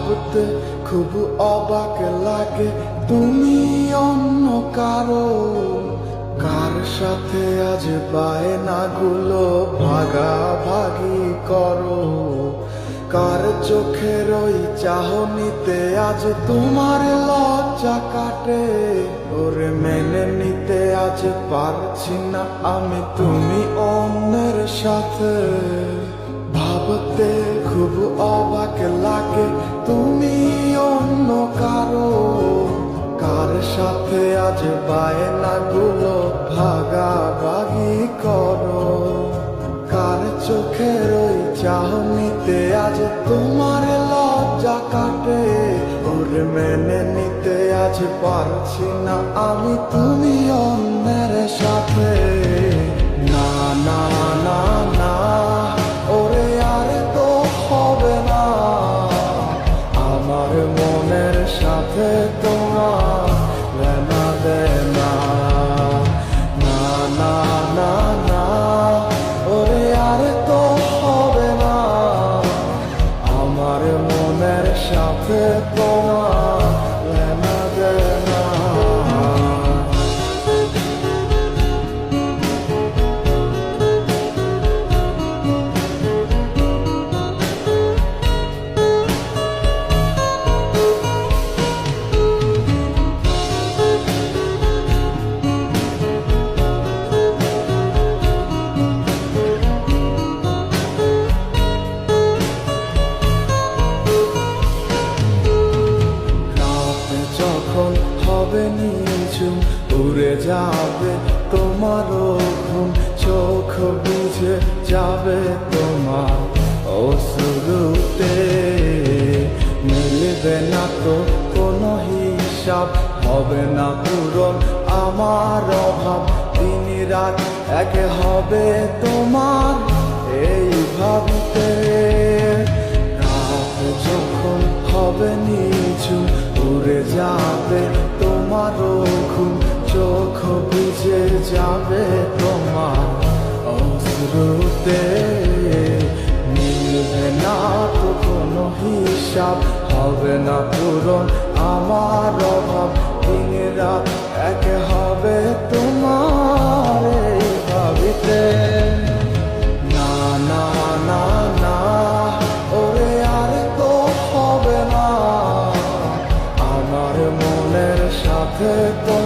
ভাবতে খুব অবাক লাগে তুমি অন্য কারো, কার সাথে আজ বায়নাগুলো ভাগাভাগি করো, কার চোখের ওই চাহনিতে আজ তোমার লজ্জা কাটে। ওরে মেনে নিতে আজ পারছি না আমি তুমি অন্যের সাথে, ভাবতে খুব অবাক লাগে তুমি অন্য কারো, কার সাথে আজ বায়নাগুলো ভাগাভাগি করো, কার চোখের ওই চাহনিতে আজ তোমার লজ্জা কাটে। ওরে মেনে নিতে আজ পারছি না আমি তুমি অন্যের সাথে। না না না না, ওরে আর তো হবে না, আমার মনের সাথে তোমার লেনা দেনা। না না না না, ওরে আর তো হবে না, আমার মনের সাথে তোমার লেনা দেনা। যখন হবে নিঝুম উড়ে যাবে তোমারও ঘুম, চোখ বুঝে যাবে তোমার অশ্রুতে, মিলবে না তো কোনো হিসাব, হবে না পূরণ আমার অভাব, দিন রাত এক হবে তোমার এই ভাবতে। রাত যখন হবে নিঝুম উড়ে যাবে তোমারও ঘুম, চোখ বুঝে যাবে তোমার অশ্রুতে, মিলবে না তো কোনো হিসাব, হবে না পূরণ আমার অভাব, দিন রাত এক হবে তোমার এই ভাবিতে। না না না না, ওরে আর তো হবে না, আমার মনের সাথে তো